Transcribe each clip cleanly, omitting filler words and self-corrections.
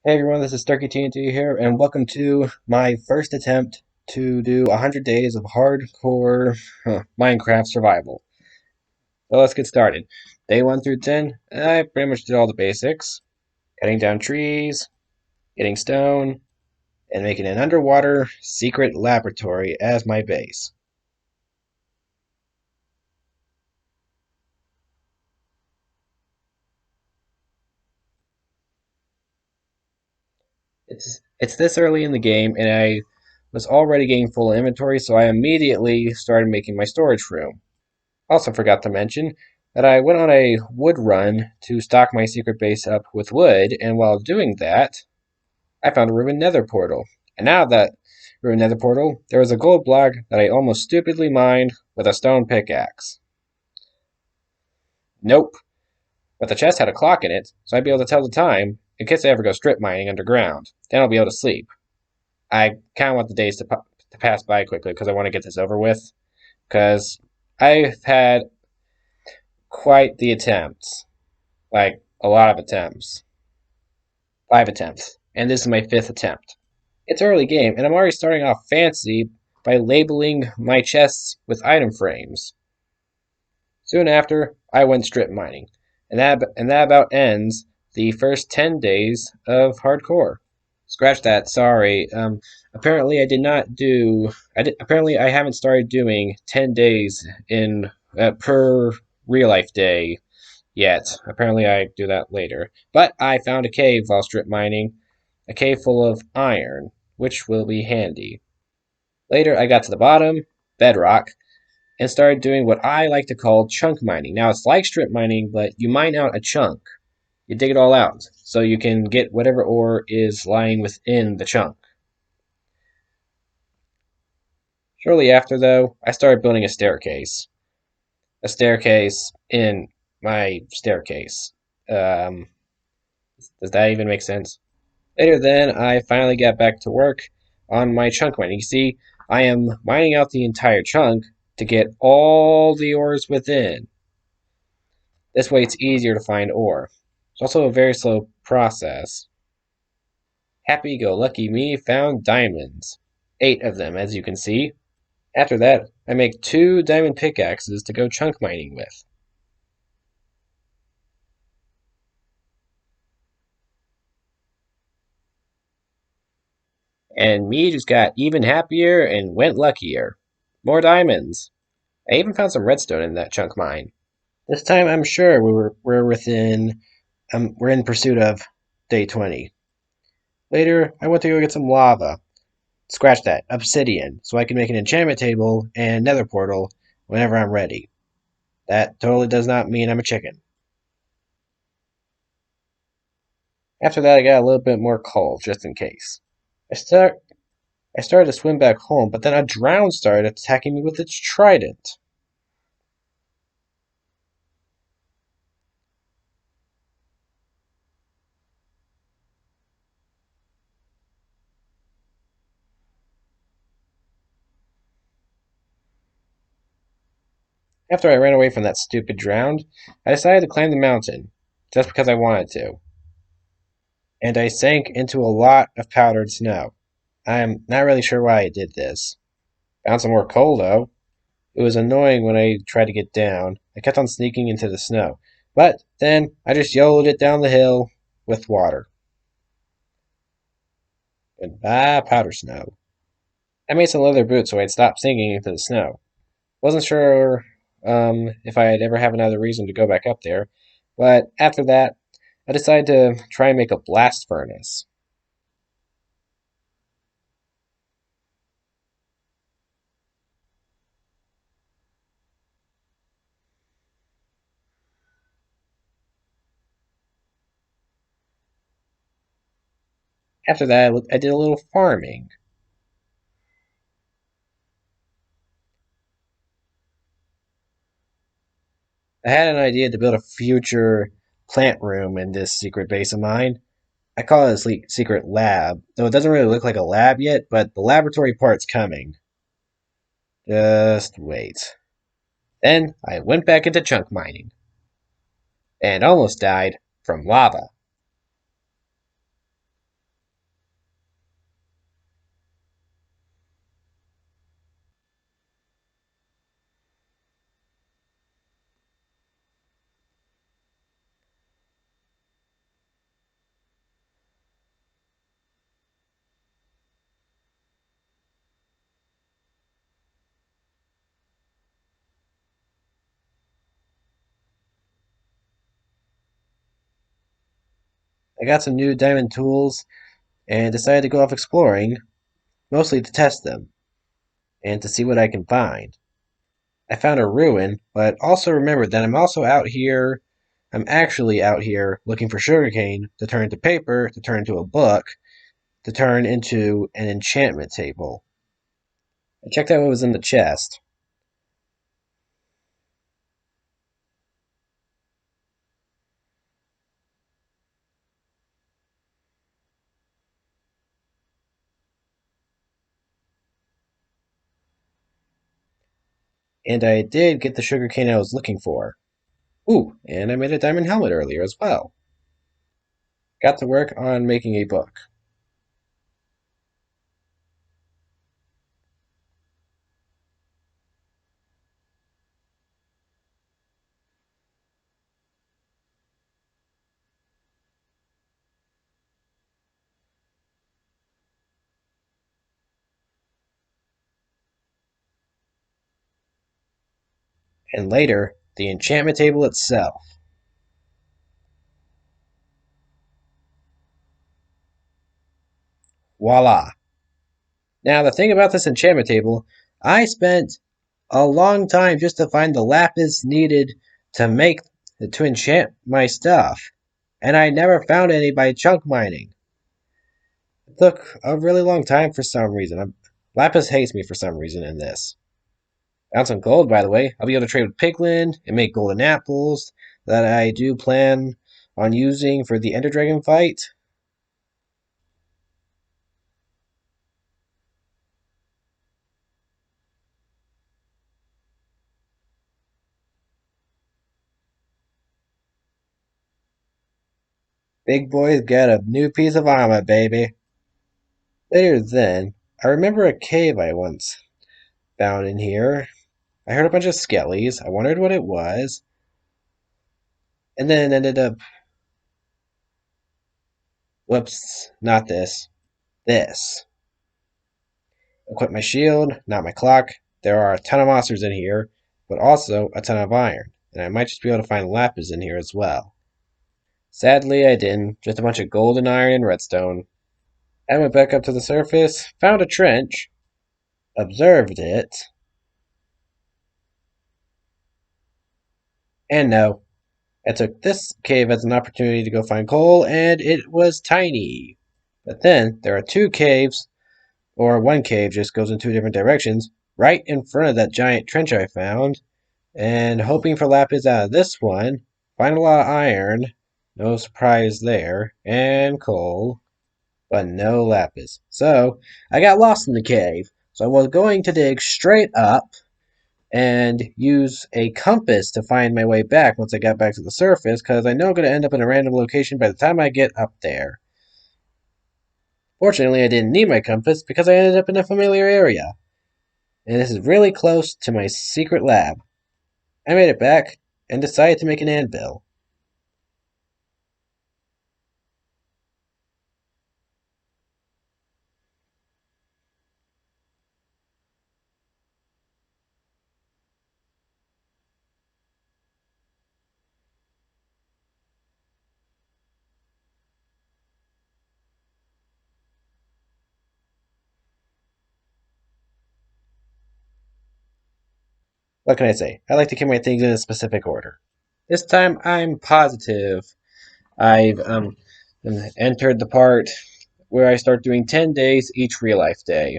Hey everyone, this is Turkey TNT here, and welcome to my first attempt to do 100 days of hardcore Minecraft survival. So let's get started. Day 1 through 10, I pretty much did all the basics. Cutting down trees, getting stone, and making an underwater secret laboratory as my base. It's this early in the game, and I was already getting full inventory, so I immediately started making my storage room. Also forgot to mention that I went on a wood run to stock my secret base up with wood, and while doing that, I found a ruined nether portal. And now that ruined nether portal, there was a gold block that I almost stupidly mined with a stone pickaxe. Nope. But the chest had a clock in it, so I'd be able to tell the time in case I ever go strip mining underground. Then I'll be able to sleep. I kind of want the days to pass by quickly because I want to get this over with. Because I've had quite the attempts. Like, a lot of attempts. 5 attempts. And this is my 5th attempt. It's early game, and I'm already starting off fancy by labeling my chests with item frames. Soon after, I went strip mining. And that about ends the first 10 days of hardcore. Scratch that, sorry. Apparently I did not do... apparently I haven't started doing 10 days in per real life day yet. Apparently I do that later. But I found a cave while strip mining, a cave full of iron, which will be handy. Later I got to the bottom, bedrock, and started doing what I like to call chunk mining. Now it's like strip mining, but you mine out a chunk. You dig it all out, so you can get whatever ore is lying within the chunk. Shortly after, though, I started building a staircase. A staircase in my staircase. Um, does that even make sense? Later then, I finally got back to work on my chunk mining. You see, I am mining out the entire chunk to get all the ores within. This way it's easier to find ore. It's also a very slow process. Happy-go-lucky me found diamonds. 8 of them, as you can see. After that, I make 2 diamond pickaxes to go chunk mining with. And me just got even happier and went luckier. More diamonds. I even found some redstone in that chunk mine. This time I'm sure we're in pursuit of day 20. Later, I went to go get some lava. Scratch that, obsidian, so I can make an enchantment table and nether portal whenever I'm ready. That totally does not mean I'm a chicken. After that, I got a little bit more coal, just in case. I start I started to swim back home, but then a drown started attacking me with its trident. After I ran away from that stupid drown, I decided to climb the mountain, just because I wanted to. And I sank into a lot of powdered snow. I'm not really sure why I did this. Found some more coal, though. It was annoying when I tried to get down. I kept on sneaking into the snow. But then I just YOLO'd it down the hill with water. Goodbye, powder snow. I made some leather boots so I'd stop sinking into the snow. Wasn't sure if I'd ever have another reason to go back up there, but after that, I decided to try and make a blast furnace. After that, I did a little farming. I had an idea to build a future plant room in this secret base of mine. I call it a secret lab, though it doesn't really look like a lab yet, but the laboratory part's coming. Just wait. Then I went back into chunk mining and almost died from lava. I got some new diamond tools and decided to go off exploring, mostly to test them and to see what I can find. I found a ruin, but also remembered that I'm actually out here looking for sugarcane to turn into paper, to turn into a book, to turn into an enchantment table. I checked out what was in the chest, and I did get the sugarcane I was looking for. Ooh, and I made a diamond helmet earlier as well. Got to work on making a book. And later, the enchantment table itself. Voila! Now, the thing about this enchantment table, I spent a long time just to find the lapis needed to make to enchant my stuff, and I never found any by chunk mining. It took a really long time for some reason. Lapis hates me for some reason in this. Found some gold, by the way. I'll be able to trade with Piglin and make golden apples that I do plan on using for the Ender Dragon fight. Big boy's got a new piece of armor, baby. Later then, I remember a cave I once found in here. I heard a bunch of skellies. I wondered what it was, and then ended up, whoops, not this, this. Equip my shield, not my clock. There are a ton of monsters in here, but also a ton of iron, and I might just be able to find lapis in here as well. Sadly, I didn't. Just a bunch of gold and iron and redstone. I went back up to the surface, found a trench, observed it, and no. I took this cave as an opportunity to go find coal, and it was tiny. But then there are two caves, or one cave just goes in two different directions, right in front of that giant trench I found, and hoping for lapis out of this one. Find a lot of iron, no surprise there, and coal, but no lapis. So I got lost in the cave. So I was going to dig straight up and use a compass to find my way back once I got back to the surface, because I know I'm going to end up in a random location by the time I get up there. Fortunately, I didn't need my compass because I ended up in a familiar area, and this is really close to my secret lab. I made it back and decided to make an anvil. What can I say? I like to keep my things in a specific order. This time, I'm positive I've entered the part where I start doing 10 days each real life day.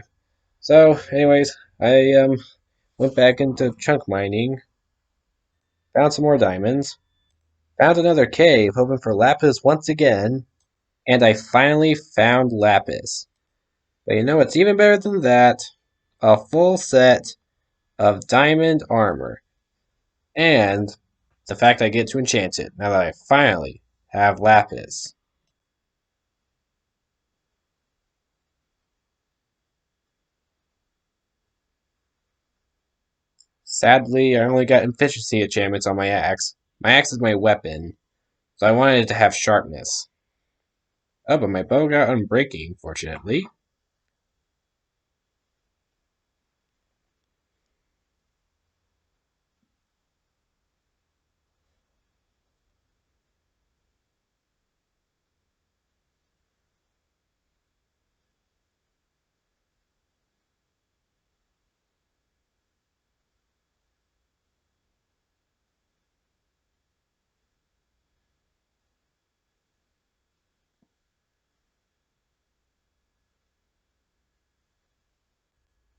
So, anyways, I went back into chunk mining, found some more diamonds, found another cave, hoping for lapis once again, and I finally found lapis. But you know what's even better than that? A full set of diamond armor. And the fact I get to enchant it now that I finally have lapis. Sadly, I only got efficiency enchantments on my axe. My axe is my weapon, so I wanted it to have sharpness. Oh, but my bow got unbreaking, fortunately.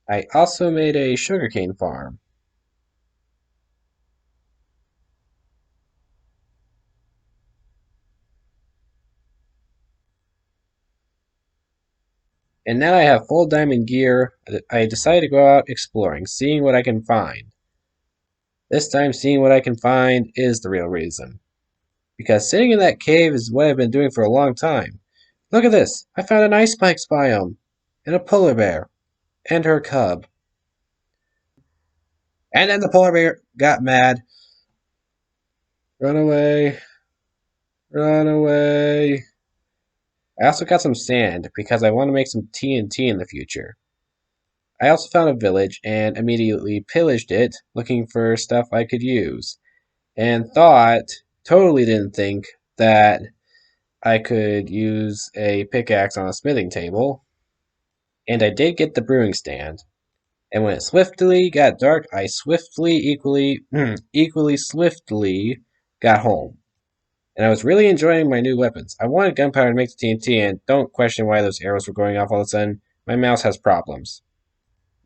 I also made a sugarcane farm. And now I have full diamond gear. I decided to go out exploring, seeing what I can find. This time, seeing what I can find is the real reason. Because sitting in that cave is what I've been doing for a long time. Look at this! I found an ice spikes biome, and a polar bear, and her cub. And then the polar bear got mad. Run away, run away. I also got some sand because I want to make some TNT in the future. I also found a village and immediately pillaged it, looking for stuff I could use. And totally didn't think that I could use a pickaxe on a smithing table. And I did get the brewing stand. And when it swiftly got dark, I equally swiftly got home. And I was really enjoying my new weapons. I wanted gunpowder to make the TNT, and don't question why those arrows were going off all of a sudden. My mouse has problems.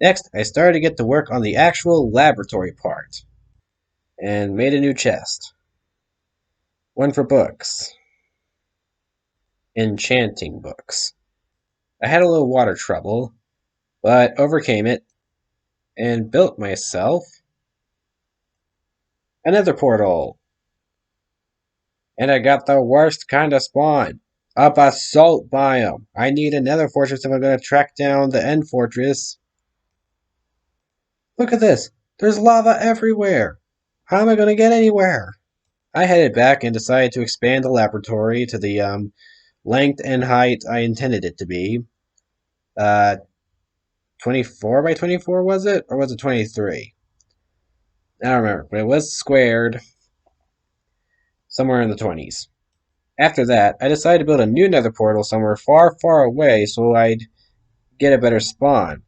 Next, I started to get to work on the actual laboratory part, and made a new chest. One for books. Enchanting books. I had a little water trouble, but overcame it, and built myself another portal. And I got the worst kind of spawn. A basalt biome. I need another fortress if I'm going to track down the end fortress. Look at this. There's lava everywhere. How am I going to get anywhere? I headed back and decided to expand the laboratory to the length and height I intended it to be. 24 by 24 was it? Or was it 23? I don't remember, but it was squared somewhere in the 20s. After that, I decided to build a new nether portal somewhere far, far away so I'd get a better spawn.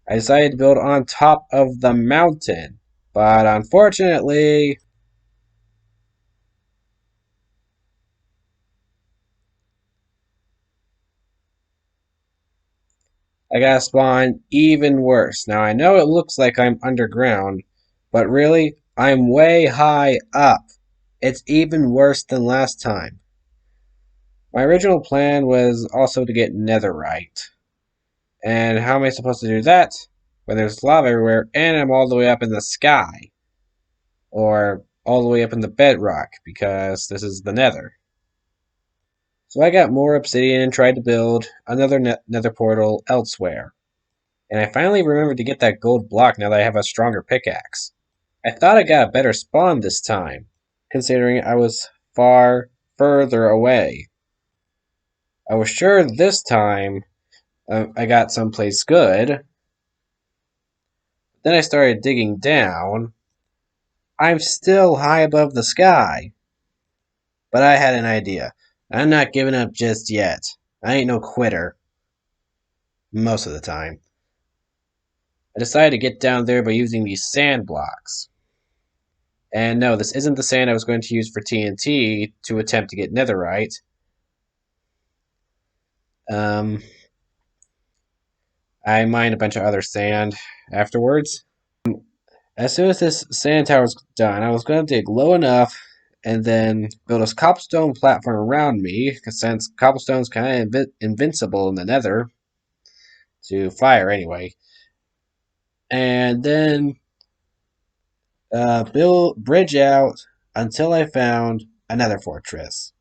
I decided to build on top of the mountain, but unfortunately, I got spawned even worse. Now I know it looks like I'm underground, but really, I'm way high up. It's even worse than last time. My original plan was also to get netherite. And how am I supposed to do that when there's lava everywhere and I'm all the way up in the sky? Or all the way up in the bedrock because this is the nether. So I got more obsidian and tried to build another nether portal elsewhere. And I finally remembered to get that gold block now that I have a stronger pickaxe. I thought I got a better spawn this time, considering I was far further away. I was sure this time I got someplace good. Then I started digging down. I'm still high above the sky. But I had an idea. I'm not giving up just yet. I ain't no quitter. Most of the time. I decided to get down there by using these sand blocks. And no, this isn't the sand I was going to use for TNT to attempt to get netherite. Um, I mined a bunch of other sand afterwards. As soon as this sand tower was done, I was going to dig low enough and then build a cobblestone platform around me, because since cobblestone's kind of invincible in the nether, to fire anyway. And then build bridge out until I found another fortress.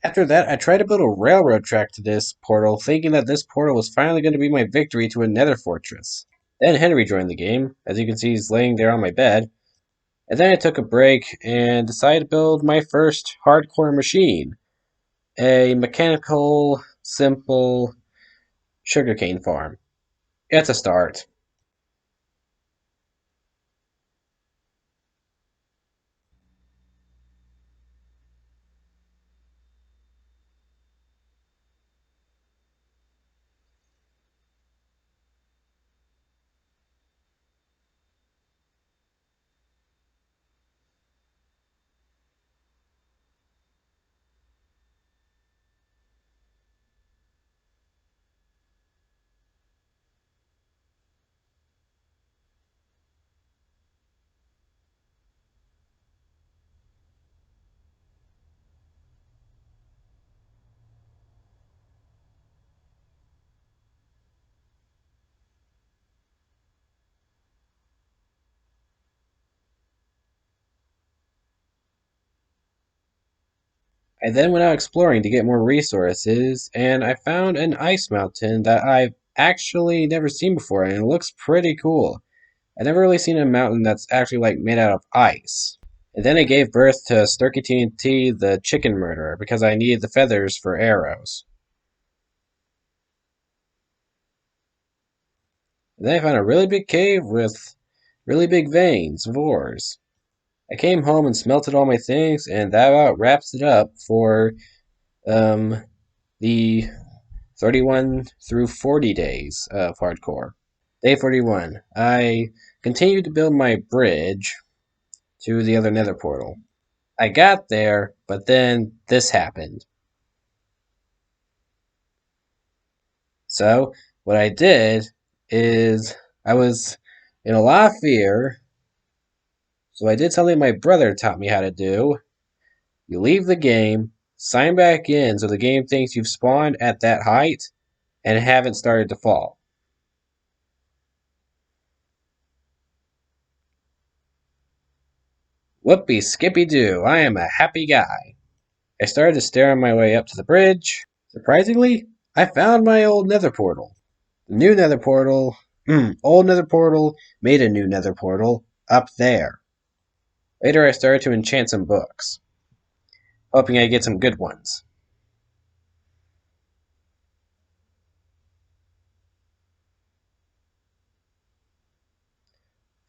After that, I tried to build a railroad track to this portal, thinking that this portal was finally going to be my victory to a nether fortress. Then Henry joined the game. As you can see, he's laying there on my bed. And then I took a break and decided to build my first hardcore machine. A mechanical, simple sugarcane farm. It's a start. I then went out exploring to get more resources, and I found an ice mountain that I've actually never seen before, and it looks pretty cool. I've never really seen a mountain that's actually like made out of ice. And then I gave birth to Sturky TNT, the chicken murderer, because I needed the feathers for arrows. And then I found a really big cave with really big veins of ores. I came home and smelted all my things, and that about wraps it up for the 31 through 40 days of hardcore. Day 41. I continued to build my bridge to the other nether portal. I got there, but then this happened. So, what I did is I was in a lot of fear, so I did something my brother taught me how to do. You leave the game, sign back in so the game thinks you've spawned at that height and haven't started to fall. Whoopee skippy doo, I am a happy guy. I started to stare on my way up to the bridge. Surprisingly, I found my old nether portal. The new nether portal, old nether portal, made a new nether portal up there. Later, I started to enchant some books, hoping I'd get some good ones.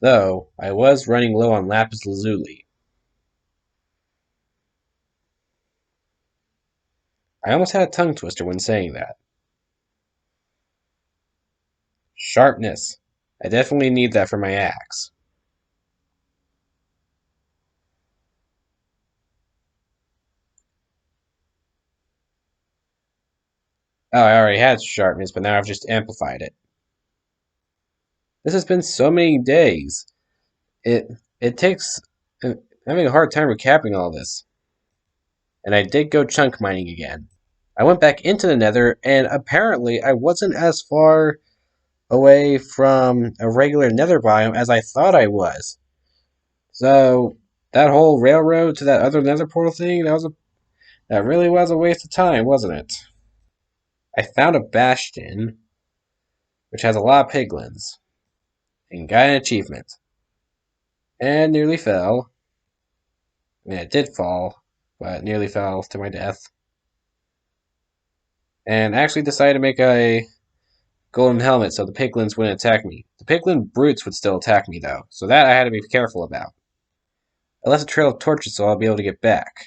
Though, I was running low on lapis lazuli. I almost had a tongue twister when saying that. Sharpness. I definitely need that for my axe. Oh, I already had sharpness, but now I've just amplified it. This has been so many days. It it takes. I'm having a hard time recapping all this. And I did go chunk mining again. I went back into the nether, and apparently I wasn't as far away from a regular nether biome as I thought I was. So that whole railroad to that other nether portal thing, that really was a waste of time, wasn't it? I found a bastion, which has a lot of piglins, and got an achievement. And nearly fell. I mean, it did fall, but nearly fell to my death. And actually decided to make a golden helmet so the piglins wouldn't attack me. The piglin brutes would still attack me, though, so that I had to be careful about. I left a trail of torches so I'll be able to get back.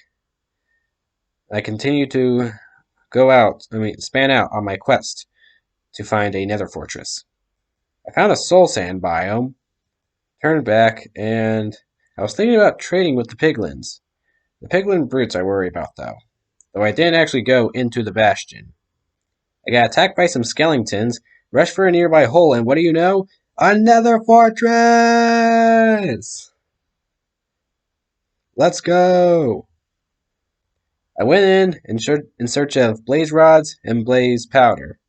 I continue to span out on my quest to find a nether fortress. I found a soul sand biome, turned back, and I was thinking about trading with the piglins. The piglin brutes I worry about, though I didn't actually go into the bastion. I got attacked by some skeletons, rushed for a nearby hole, and what do you know? Another fortress! Let's go! I went in search of blaze rods and blaze powder.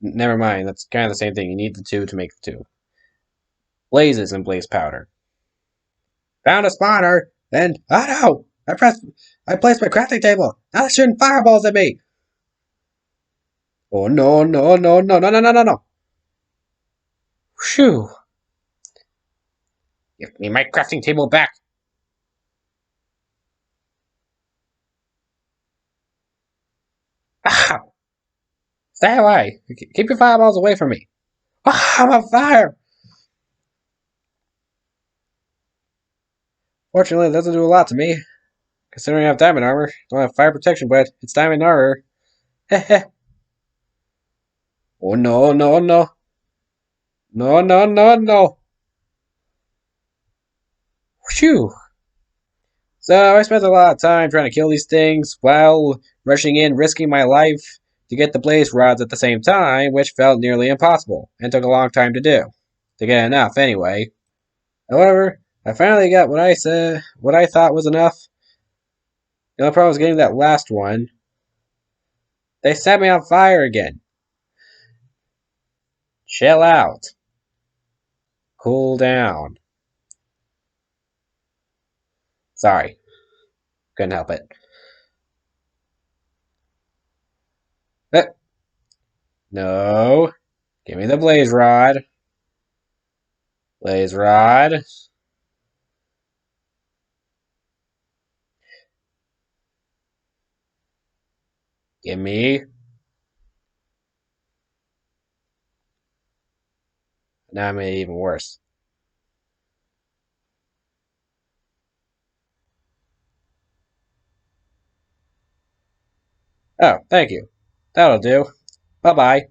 Never mind, that's kind of the same thing. You need the two to make the two. Blazes and blaze powder. Found a spawner, and oh no! I placed my crafting table. Now they're shooting fireballs at me. Oh no no no no no no no no no! Phew! Give me my crafting table back. Ah! Stay away! Keep your fireballs away from me. Ah, I'm on fire! Fortunately, it doesn't do a lot to me. Considering I have diamond armor, don't have fire protection, but it's diamond armor. Heh. Oh no no no no no no no! Phew! So I spent a lot of time trying to kill these things while rushing in, risking my life to get the blaze rods at the same time, which felt nearly impossible and took a long time to do. To get enough, anyway. However, I finally got what I thought was enough. The only problem was getting that last one. They set me on fire again. Chill out. Cool down. Sorry. Couldn't help it. But, no. Give me the blaze rod. Blaze rod. Give me. Now I made it even worse. Oh, thank you. That'll do. Bye-bye.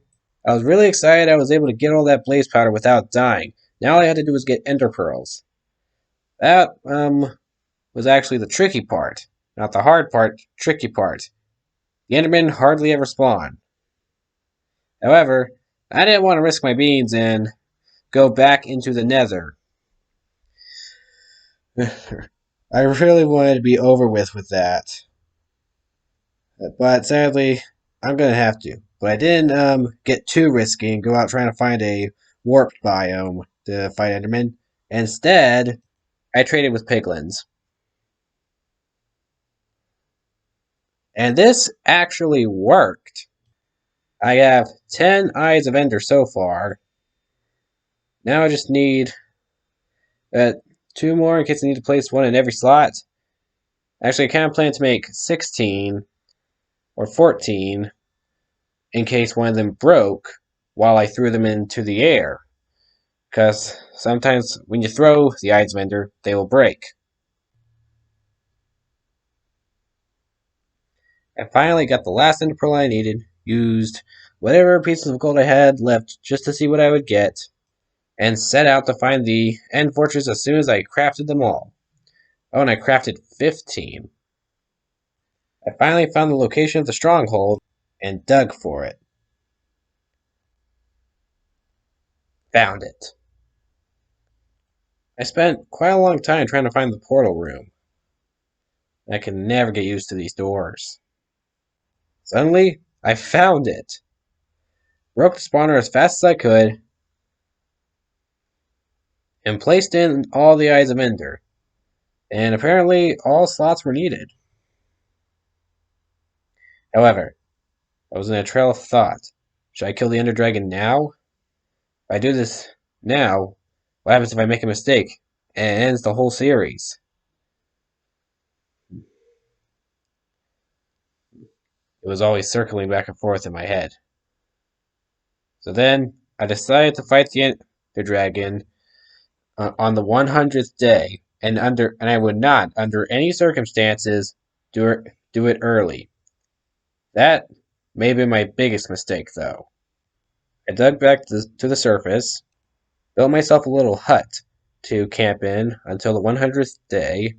I was really excited I was able to get all that blaze powder without dying. Now all I had to do was get ender pearls. That, was actually the tricky part. Not the hard part, tricky part. The Endermen hardly ever spawn. However, I didn't want to risk my beans and go back into the nether. I really wanted to be over with that. But sadly, I'm going to have to. But I didn't get too risky and go out trying to find a warped biome to fight Endermen. Instead, I traded with piglins. And this actually worked. I have 10 Eyes of Ender so far. Now I just need 2 more in case I need to place one in every slot. Actually, I kind of plan to make 16 or 14 in case one of them broke while I threw them into the air. Because sometimes when you throw the Eyes of Ender, they will break. I finally got the last Ender Pearl I needed, used whatever pieces of gold I had left just to see what I would get, and set out to find the End Fortress as soon as I crafted them all. Oh, and I crafted 15. I finally found the location of the stronghold and dug for it. Found it. I spent quite a long time trying to find the portal room. I can never get used to these doors. Suddenly, I found it. Broke the spawner as fast as I could and placed in all the Eyes of Ender. And apparently, all slots were needed. However, I was in a trail of thought. Should I kill the Ender Dragon now? If I do this now, what happens if I make a mistake and it ends the whole series? It was always circling back and forth in my head. So then, I decided to fight the Ender Dragon on the 100th day, and I would not, under any circumstances, do it early. That may have been my biggest mistake, though. I dug back to the surface, built myself a little hut to camp in until the 100th day.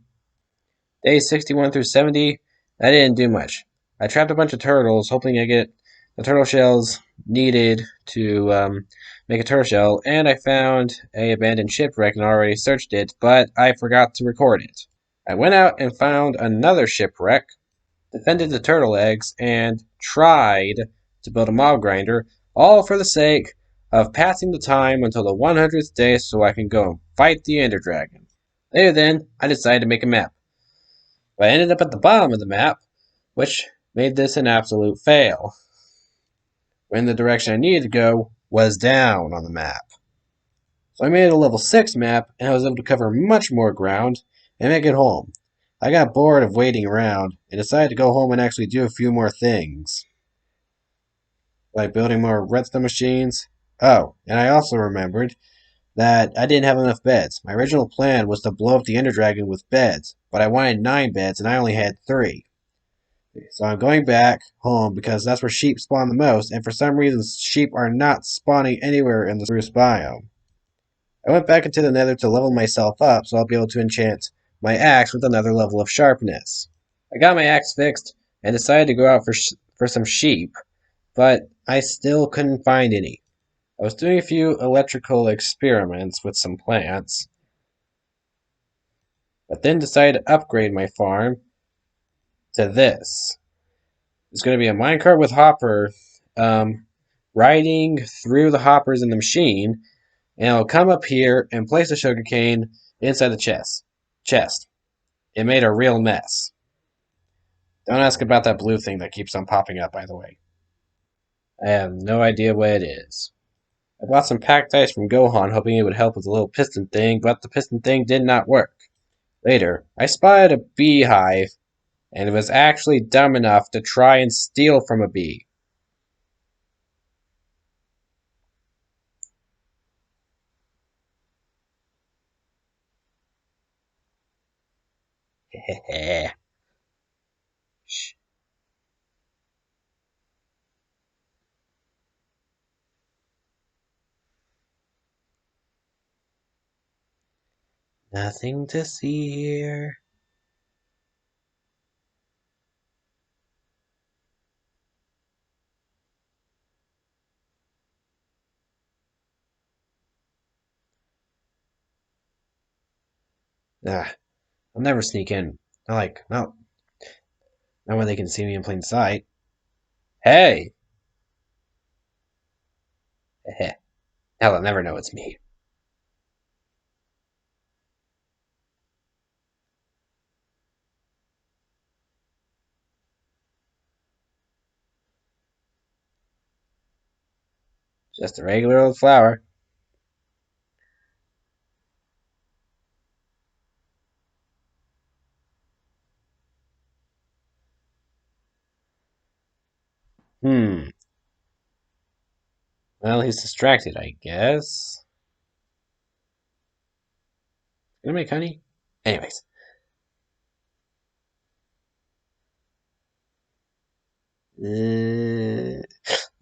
Days 61 through 70, I didn't do much. I trapped a bunch of turtles, hoping I get the turtle shells needed to make a turtle shell, and I found a abandoned shipwreck and already searched it, but I forgot to record it. I went out and found another shipwreck, defended the turtle eggs, and tried to build a mob grinder, all for the sake of passing the time until the 100th day so I can go and fight the Ender Dragon. Later then, I decided to make a map. But I ended up at the bottom of the map, which made this an absolute fail, when the direction I needed to go was down on the map. So I made a level 6 map, and I was able to cover much more ground and make it home. I got bored of waiting around and decided to go home and actually do a few more things, like building more redstone machines. Oh, and I also remembered that I didn't have enough beds. My original plan was to blow up the Ender Dragon with beds, but I wanted 9 beds and I only had 3. So I'm going back home because that's where sheep spawn the most, and for some reason sheep are not spawning anywhere in the spruce biome. I went back into the nether to level myself up so I'll be able to enchant my axe with another level of sharpness. I got my axe fixed and decided to go out for some sheep, but I still couldn't find any. I was doing a few electrical experiments with some plants, but then decided to upgrade my farm to this. It's going to be a minecart with hopper, riding through the hoppers in the machine, and I'll come up here and place the sugarcane inside the chest. It made a real mess. Don't ask about that blue thing that keeps on popping up, by the way. I have no idea what it is. I bought some packed ice from Gohan hoping it would help with the little piston thing, but the piston thing did not work. Later, I spotted a beehive, and it was actually dumb enough to try and steal from a bee. Hehehe. Nothing to see here. Ah, I'll never sneak in. Not when they can see me in plain sight. Hey! Heh. Hell, they'll never know it's me. Just a regular old flower. Hmm. Well, he's distracted, I guess. Gonna make honey? Anyways.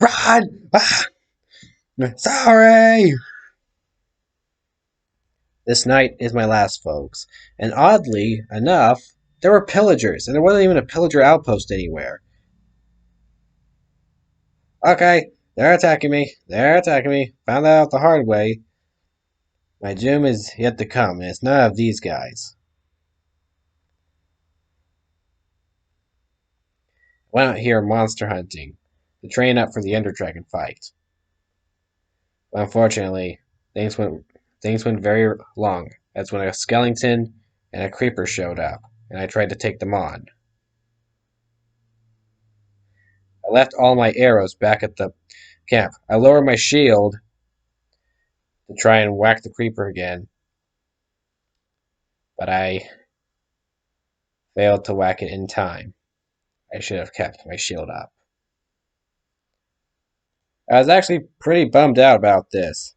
Run! Ah! Sorry! This night is my last, folks. And oddly enough, there were pillagers, and there wasn't even a pillager outpost anywhere. Okay, they're attacking me. They're attacking me. Found that out the hard way. My doom is yet to come, and it's none of these guys. I went out here monster hunting to train up for the Ender Dragon fight. But unfortunately, things went things went very long. That's when a skeleton and a creeper showed up, and I tried to take them on. I left all my arrows back at the camp. I lowered my shield to try and whack the creeper again, but I failed to whack it in time. I should have kept my shield up. I was actually pretty bummed out about this.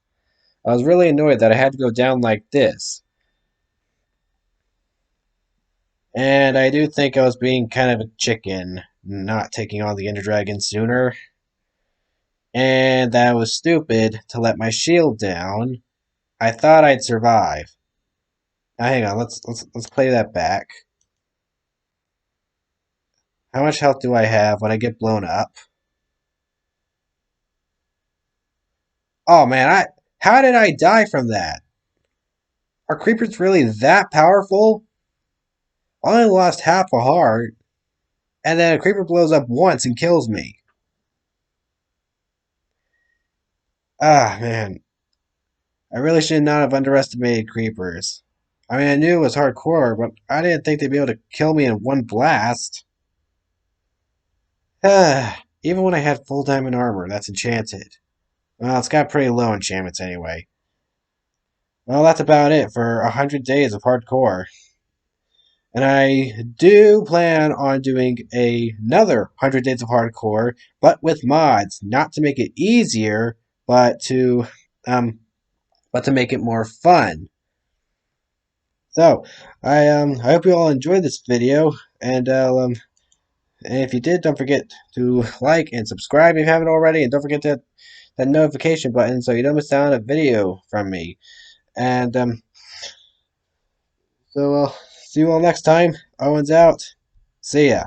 I was really annoyed that I had to go down like this. And I do think I was being kind of a chicken, not taking on the Ender Dragon sooner. And that was stupid to let my shield down. I thought I'd survive. Now hang on, let's play that back. How much health do I have when I get blown up? Oh man, I how did I die from that? Are creepers really that powerful? I only lost half a heart, and then a creeper blows up once and kills me. Ah man, I really should not have underestimated creepers. I mean, I knew it was hardcore, but I didn't think they'd be able to kill me in one blast. Even when I had full diamond armor, that's enchanted. Well, it's got pretty low enchantments anyway. Well, that's about it for 100 days of hardcore. And I do plan on doing another 100 days of hardcore, but with mods, not to make it easier, but to um, but to make it more fun. So, I hope you all enjoyed this video, and if you did, don't forget to like and subscribe if you haven't already, and don't forget that notification button so you don't miss out on a video from me. And so see you all next time. Owen's out. See ya.